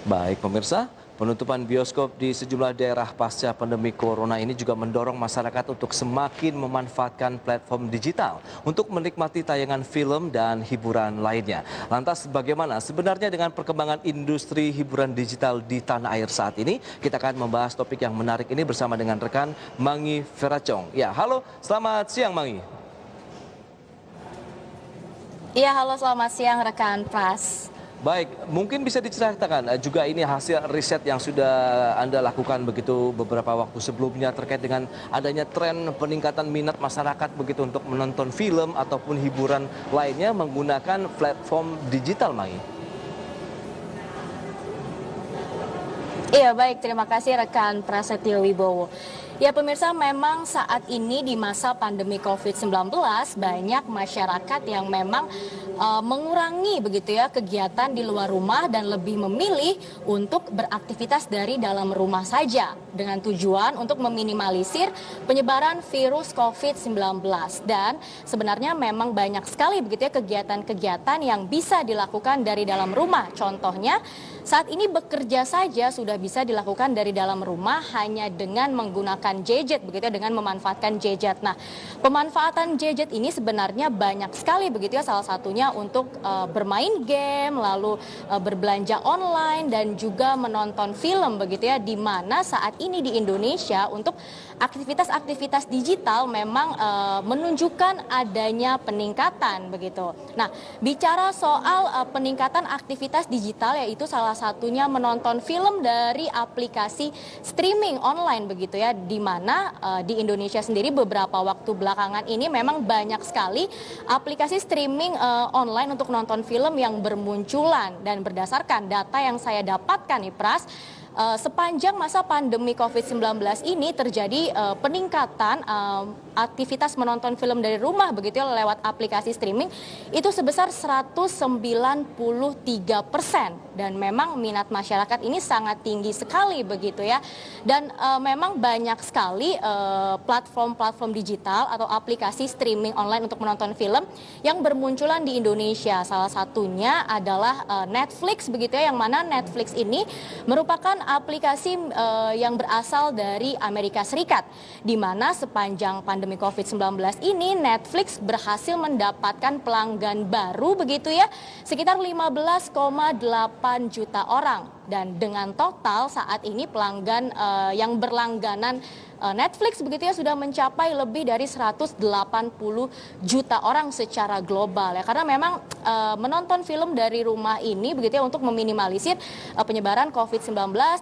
Baik pemirsa, penutupan bioskop di sejumlah daerah pasca pandemi corona ini juga mendorong masyarakat untuk semakin memanfaatkan platform digital untuk menikmati tayangan film dan hiburan lainnya. Lantas bagaimana sebenarnya dengan perkembangan industri hiburan digital di tanah air saat ini? Kita akan membahas topik yang menarik ini bersama dengan rekan Mangi Feracong. Ya, halo, selamat siang Mangi. Iya, halo selamat siang rekan Pras. Baik, mungkin bisa diceritakan juga ini hasil riset yang sudah Anda lakukan begitu beberapa waktu sebelumnya terkait dengan adanya tren peningkatan minat masyarakat begitu untuk menonton film ataupun hiburan lainnya menggunakan platform digital, Mai. Iya baik, terima kasih rekan Prasetyo Wibowo. Ya pemirsa, memang saat ini di masa pandemi COVID-19 banyak masyarakat yang memang mengurangi begitu ya kegiatan di luar rumah dan lebih memilih untuk beraktivitas dari dalam rumah saja dengan tujuan untuk meminimalisir penyebaran virus COVID-19. Dan sebenarnya memang banyak sekali begitu ya kegiatan-kegiatan yang bisa dilakukan dari dalam rumah. Contohnya saat ini bekerja saja sudah bisa dilakukan dari dalam rumah hanya dengan menggunakan gadget begitu ya, dengan memanfaatkan gadget. Nah, pemanfaatan gadget ini sebenarnya banyak sekali begitu ya, salah satunya untuk bermain game, lalu berbelanja online dan juga menonton film begitu ya, di mana saat ini di Indonesia untuk aktivitas-aktivitas digital memang menunjukkan adanya peningkatan begitu. Nah, bicara soal peningkatan aktivitas digital yaitu salah satunya menonton film dari aplikasi streaming online begitu ya, di mana di Indonesia sendiri beberapa waktu belakangan ini memang banyak sekali aplikasi streaming online untuk nonton film yang bermunculan. Dan berdasarkan data yang saya dapatkan nih Pras, sepanjang masa pandemi COVID-19 ini terjadi peningkatan aktivitas menonton film dari rumah begitu ya lewat aplikasi streaming itu sebesar 193%, dan memang minat masyarakat ini sangat tinggi sekali begitu ya. Dan memang banyak sekali platform-platform digital atau aplikasi streaming online untuk menonton film yang bermunculan di Indonesia. Salah satunya adalah Netflix begitu ya, yang mana Netflix ini merupakan aplikasi yang berasal dari Amerika Serikat, di mana sepanjang pandemi COVID-19 ini Netflix berhasil mendapatkan pelanggan baru begitu ya, sekitar 15,8 juta orang. Dan dengan total saat ini pelanggan yang berlangganan Netflix begitu ya sudah mencapai lebih dari 180 juta orang secara global ya, karena memang menonton film dari rumah ini begitu ya untuk meminimalisir penyebaran COVID-19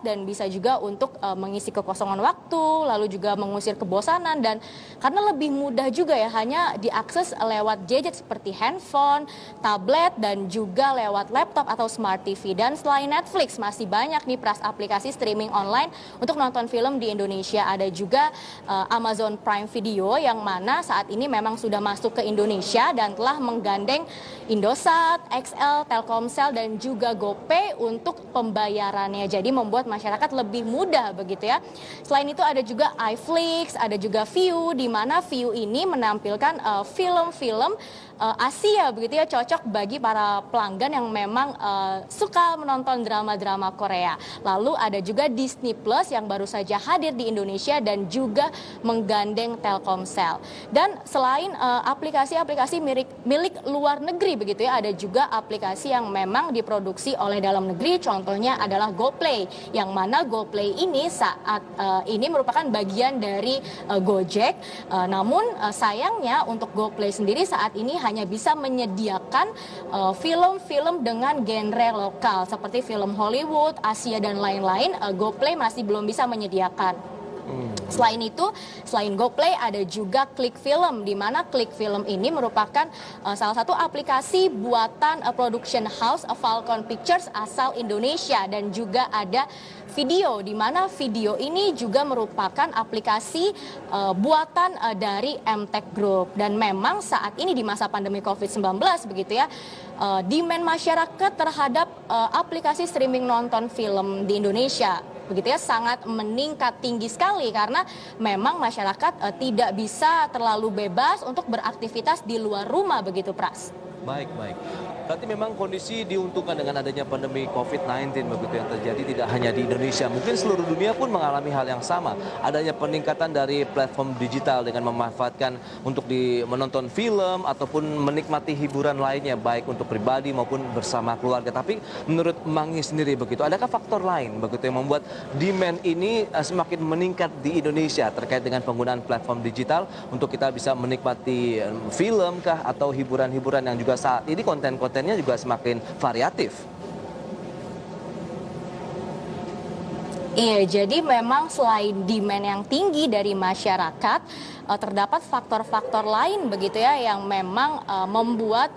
dan bisa juga untuk mengisi kekosongan waktu, lalu juga mengusir kebosanan, dan karena lebih mudah juga ya, hanya diakses lewat gadget seperti handphone, tablet, dan juga lewat laptop atau smart TV. Dan selain Netflix masih banyak nih Pras aplikasi streaming online untuk nonton film di Indonesia. Ada juga Amazon Prime Video yang mana saat ini memang sudah masuk ke Indonesia dan telah menggandeng Indosat, XL, Telkomsel, dan juga GoPay untuk pembayarannya. Jadi membuat masyarakat lebih mudah begitu ya. Selain itu ada juga iFlix, ada juga Viu, di mana Viu ini menampilkan film-film Asia begitu ya, cocok bagi para pelanggan yang memang suka menonton drama-drama Korea. Lalu ada juga Disney Plus yang baru saja hadir di Indonesia dan juga menggandeng Telkomsel. Dan selain aplikasi-aplikasi milik luar negeri begitu ya, ada juga aplikasi yang memang diproduksi oleh dalam negeri. Contohnya adalah GoPlay, yang mana GoPlay ini saat ini merupakan bagian dari Gojek. Namun sayangnya untuk GoPlay sendiri saat ini hanya bisa menyediakan film-film dengan genre lokal seperti film Hollywood, Asia, dan lain-lain. GoPlay masih belum bisa menyediakan. Selain itu, selain GoPlay ada juga Klik Film, di mana Klik Film ini merupakan salah satu aplikasi buatan production house Falcon Pictures asal Indonesia, dan juga ada Video, di mana Video ini juga merupakan aplikasi buatan dari MTech Group. Dan memang saat ini di masa pandemi COVID-19 begitu ya, demand masyarakat terhadap aplikasi streaming nonton film di Indonesia begitu ya sangat meningkat tinggi sekali, karena memang masyarakat tidak bisa terlalu bebas untuk beraktivitas di luar rumah begitu Pras. Baik. Berarti memang kondisi diuntungkan dengan adanya pandemi COVID-19 begitu yang terjadi tidak hanya di Indonesia, mungkin seluruh dunia pun mengalami hal yang sama. Adanya peningkatan dari platform digital dengan memanfaatkan untuk menonton film ataupun menikmati hiburan lainnya baik untuk pribadi maupun bersama keluarga. Tapi menurut Mangi sendiri begitu, adakah faktor lain begitu yang membuat demand ini semakin meningkat di Indonesia terkait dengan penggunaan platform digital untuk kita bisa menikmati film kah atau hiburan-hiburan yang juga saat ini kontennya juga semakin variatif. Iya, jadi memang selain demand yang tinggi dari masyarakat, terdapat faktor-faktor lain begitu ya yang memang membuat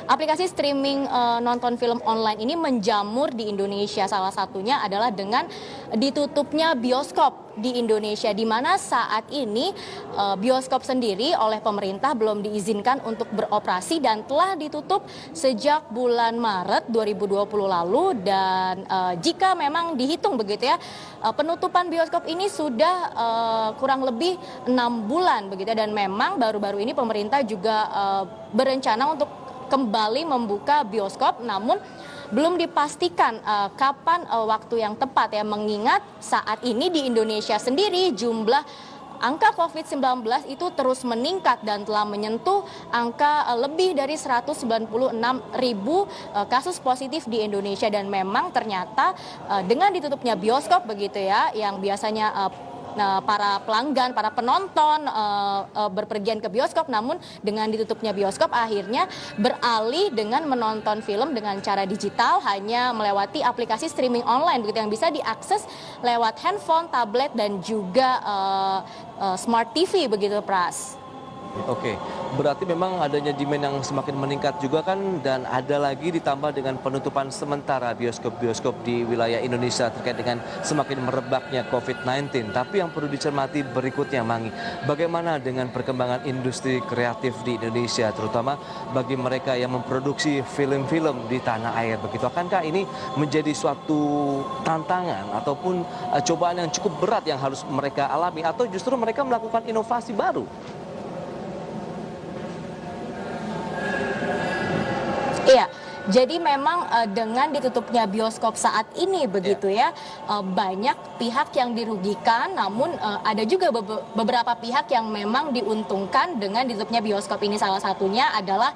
aplikasi streaming nonton film online ini menjamur di Indonesia. Salah satunya adalah dengan ditutupnya bioskop di Indonesia, di mana saat ini bioskop sendiri oleh pemerintah belum diizinkan untuk beroperasi dan telah ditutup sejak bulan Maret 2020 lalu. Dan jika memang dihitung begitu ya, penutupan bioskop ini sudah kurang lebih 6 bulan begitu ya. Dan memang baru-baru ini pemerintah juga berencana untuk kembali membuka bioskop, namun belum dipastikan kapan waktu yang tepat ya, mengingat saat ini di Indonesia sendiri jumlah angka COVID-19 itu terus meningkat dan telah menyentuh angka lebih dari 196.000 kasus positif di Indonesia. Dan memang ternyata dengan ditutupnya bioskop begitu ya, yang biasanya para pelanggan, para penonton berpergian ke bioskop, namun dengan ditutupnya bioskop akhirnya beralih dengan menonton film dengan cara digital, hanya melewati aplikasi streaming online begitu yang bisa diakses lewat handphone, tablet dan juga smart TV begitu, Pras. Oke, berarti memang adanya demand yang semakin meningkat juga kan, dan ada lagi ditambah dengan penutupan sementara bioskop-bioskop di wilayah Indonesia terkait dengan semakin merebaknya COVID-19. Tapi yang perlu dicermati berikutnya, Mangi, bagaimana dengan perkembangan industri kreatif di Indonesia, terutama bagi mereka yang memproduksi film-film di tanah air begitu. Akankah ini menjadi suatu tantangan ataupun cobaan yang cukup berat yang harus mereka alami, atau justru mereka melakukan inovasi baru? Iya, jadi memang dengan ditutupnya bioskop saat ini begitu ya, banyak pihak yang dirugikan, namun ada juga beberapa pihak yang memang diuntungkan dengan ditutupnya bioskop ini. Salah satunya adalah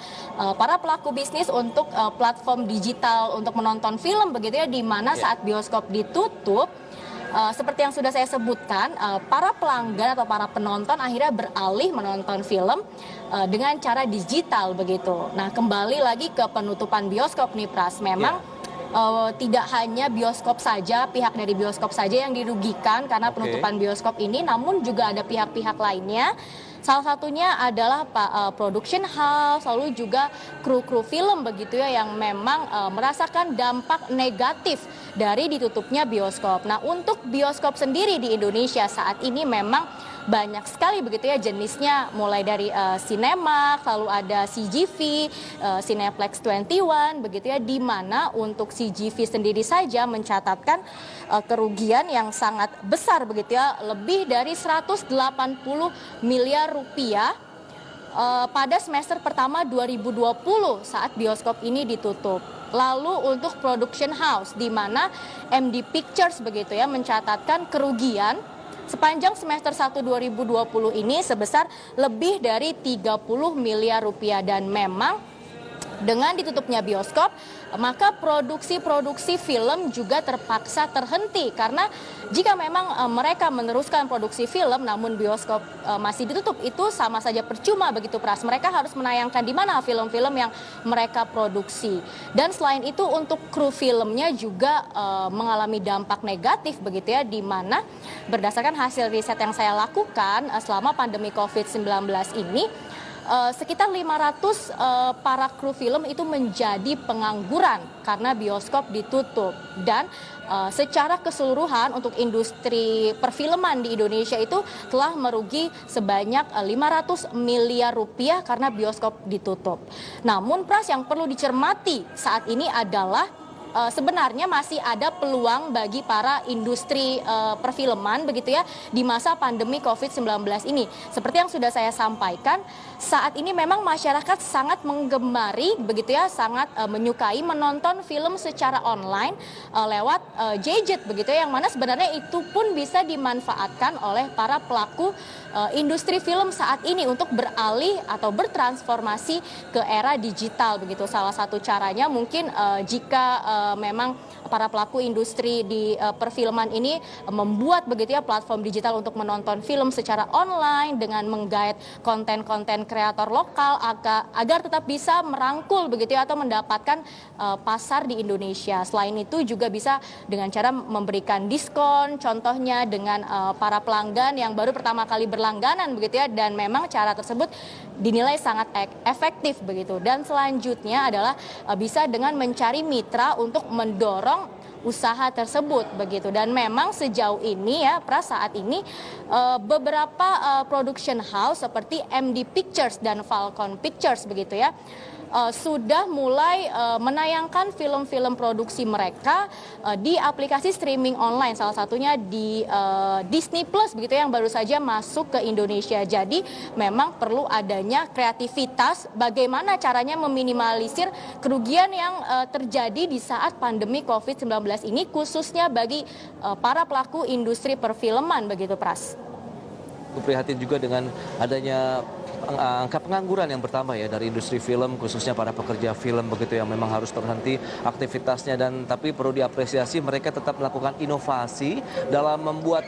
para pelaku bisnis untuk platform digital untuk menonton film begitu ya, di mana saat bioskop ditutup, seperti yang sudah saya sebutkan, para pelanggan atau para penonton akhirnya beralih menonton film dengan cara digital begitu. Nah, kembali lagi ke penutupan bioskop nih, Pras. Memang tidak hanya bioskop saja, pihak dari bioskop saja yang dirugikan karena penutupan bioskop ini, namun juga ada pihak-pihak lainnya. Salah satunya adalah production house, lalu juga kru-kru film begitu ya, yang memang merasakan dampak negatif dari ditutupnya bioskop. Nah, untuk bioskop sendiri di Indonesia saat ini memang banyak sekali begitu ya jenisnya, mulai dari Cinemax, lalu ada CGV, Cineplex 21 begitu ya, di mana untuk CGV sendiri saja mencatatkan kerugian yang sangat besar begitu ya, lebih dari 180 miliar rupiah pada semester pertama 2020 saat bioskop ini ditutup. Lalu untuk production house, di mana MD Pictures begitu ya mencatatkan kerugian sepanjang semester 1 2020 ini sebesar lebih dari 30 miliar rupiah. Dan memang dengan ditutupnya bioskop, maka produksi-produksi film juga terpaksa terhenti. Karena jika memang mereka meneruskan produksi film namun bioskop masih ditutup, itu sama saja percuma begitu, Pras. Mereka harus menayangkan di mana film-film yang mereka produksi. Dan selain itu untuk kru filmnya juga mengalami dampak negatif begitu ya, di mana berdasarkan hasil riset yang saya lakukan selama pandemi COVID-19 ini, sekitar 500 para kru film itu menjadi pengangguran karena bioskop ditutup. Dan secara keseluruhan untuk industri perfilman di Indonesia itu telah merugi sebanyak 500 miliar rupiah karena bioskop ditutup. Namun, Pras, yang perlu dicermati saat ini adalah sebenarnya masih ada peluang bagi para industri perfilman begitu ya di masa pandemi COVID-19 ini. Seperti yang sudah saya sampaikan, saat ini memang masyarakat sangat menggemari begitu ya, sangat menyukai menonton film secara online lewat gadget begitu ya, yang mana sebenarnya itu pun bisa dimanfaatkan oleh para pelaku industri film saat ini untuk beralih atau bertransformasi ke era digital begitu. Salah satu caranya mungkin jika memang para pelaku industri di perfilman ini membuat begitu ya platform digital untuk menonton film secara online dengan menggait konten-konten kreator lokal agar tetap bisa merangkul begitu ya atau mendapatkan pasar di Indonesia. Selain itu juga bisa dengan cara memberikan diskon, contohnya dengan para pelanggan yang baru pertama kali berlangganan begitu ya, dan memang cara tersebut dinilai sangat efektif begitu. Dan selanjutnya adalah bisa dengan mencari mitra untuk mendorong usaha tersebut begitu. Dan memang sejauh ini ya saat ini beberapa production house seperti MD Pictures dan Falcon Pictures begitu ya sudah mulai menayangkan film-film produksi mereka di aplikasi streaming online, salah satunya di Disney Plus begitu yang baru saja masuk ke Indonesia. Jadi memang perlu adanya kreativitas bagaimana caranya meminimalisir kerugian yang terjadi di saat pandemi COVID-19 ini, khususnya bagi para pelaku industri perfilman begitu, Pras. Prihatin juga dengan adanya angka pengangguran yang bertambah ya dari industri film, khususnya para pekerja film begitu yang memang harus terhenti aktivitasnya, dan tapi perlu diapresiasi mereka tetap melakukan inovasi dalam membuat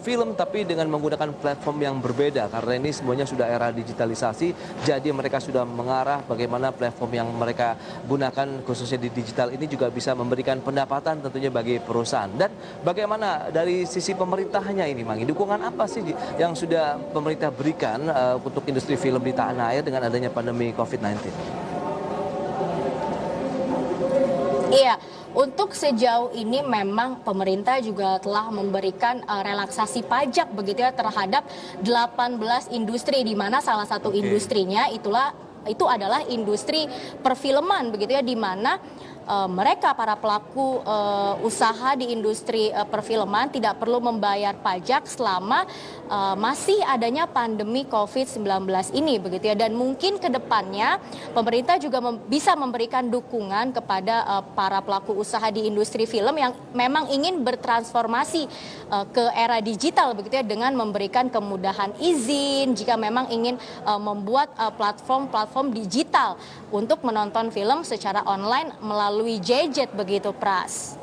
film tapi dengan menggunakan platform yang berbeda karena ini semuanya sudah era digitalisasi. Jadi mereka sudah mengarah bagaimana platform yang mereka gunakan khususnya di digital ini juga bisa memberikan pendapatan tentunya bagi perusahaan. Dan bagaimana dari sisi pemerintahnya ini, Mangi, dukungan apa sih yang sudah pemerintah berikan untuk industri film di tanah air dengan adanya pandemi COVID-19? Iya, untuk sejauh ini memang pemerintah juga telah memberikan relaksasi pajak begitu ya terhadap 18 industri, di mana salah satu industrinya itu adalah industri perfilman begitu ya, di mana mereka para pelaku usaha di industri perfilman tidak perlu membayar pajak selama masih adanya pandemi COVID-19 ini begitu ya. Dan mungkin ke depannya pemerintah juga bisa memberikan dukungan kepada para pelaku usaha di industri film yang memang ingin bertransformasi ke era digital begitu ya, dengan memberikan kemudahan izin jika memang ingin membuat platform digital untuk menonton film secara online melalui gadget begitu, Pras.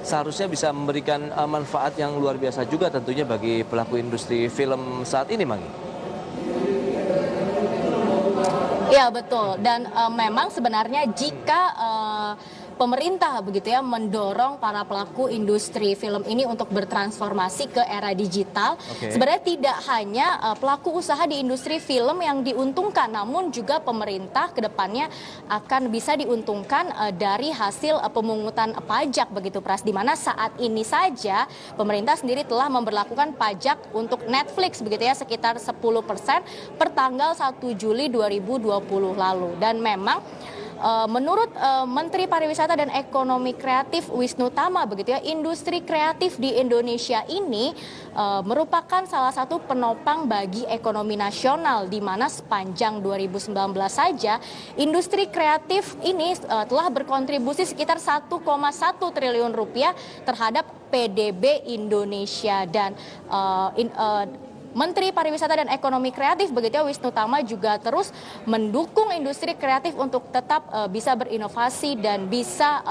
Seharusnya bisa memberikan manfaat yang luar biasa juga tentunya bagi pelaku industri film saat ini, Mangi. Ya betul, dan memang sebenarnya jika pemerintah begitu ya mendorong para pelaku industri film ini untuk bertransformasi ke era digital, sebenarnya tidak hanya pelaku usaha di industri film yang diuntungkan, namun juga pemerintah ke depannya akan bisa diuntungkan dari hasil pemungutan pajak begitu, Pras, di mana saat ini saja pemerintah sendiri telah memberlakukan pajak untuk Netflix begitu ya sekitar 10% per tanggal 1 Juli 2020 lalu. Dan memang menurut Menteri Pariwisata dan Ekonomi Kreatif Wisnu Tama begitu ya, industri kreatif di Indonesia ini merupakan salah satu penopang bagi ekonomi nasional, di mana sepanjang 2019 saja industri kreatif ini telah berkontribusi sekitar 1,1 triliun rupiah terhadap PDB Indonesia. Dan Menteri Pariwisata dan Ekonomi Kreatif begitu ya Wisnu Tama juga terus mendukung industri kreatif untuk tetap bisa berinovasi dan bisa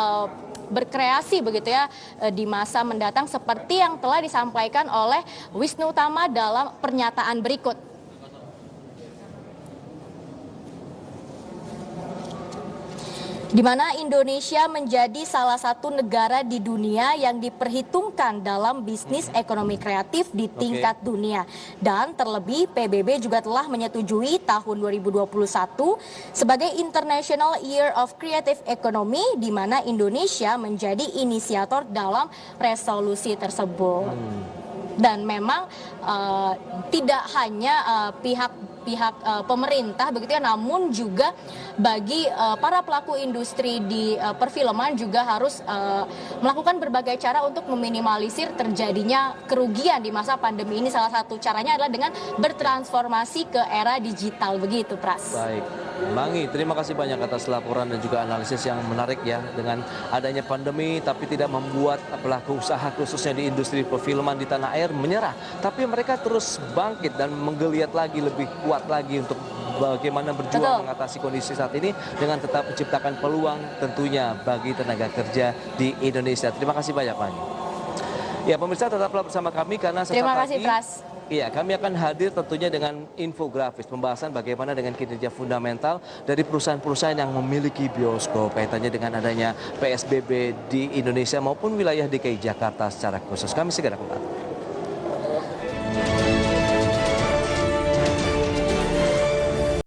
berkreasi begitu ya di masa mendatang, seperti yang telah disampaikan oleh Wisnu Tama dalam pernyataan berikut. Di mana Indonesia menjadi salah satu negara di dunia yang diperhitungkan dalam bisnis ekonomi kreatif di tingkat dunia. Dan terlebih PBB juga telah menyetujui tahun 2021 sebagai International Year of Creative Economy, di mana Indonesia menjadi inisiator dalam resolusi tersebut. Dan memang tidak hanya pihak pihak pemerintah begitu ya, namun juga bagi para pelaku industri di perfilman juga harus melakukan berbagai cara untuk meminimalisir terjadinya kerugian di masa pandemi ini. Salah satu caranya adalah dengan bertransformasi ke era digital begitu, Pras. Baik, Mangi, terima kasih banyak atas laporan dan juga analisis yang menarik ya. Dengan adanya pandemi tapi tidak membuat pelaku usaha khususnya di industri perfilman di tanah air menyerah. Tapi mereka terus bangkit dan menggeliat lagi, lebih kuat lagi untuk bagaimana berjuang mengatasi kondisi saat ini dengan tetap menciptakan peluang tentunya bagi tenaga kerja di Indonesia. Terima kasih banyak, Mangi. Ya, pemirsa tetaplah bersama kami karena sesaat Terima kasih, lagi, Pras. iya, kami akan hadir tentunya dengan infografis pembahasan bagaimana dengan kinerja fundamental dari perusahaan-perusahaan yang memiliki bioskop kaitannya dengan adanya PSBB di Indonesia maupun wilayah DKI Jakarta secara khusus. Kami segera kembali.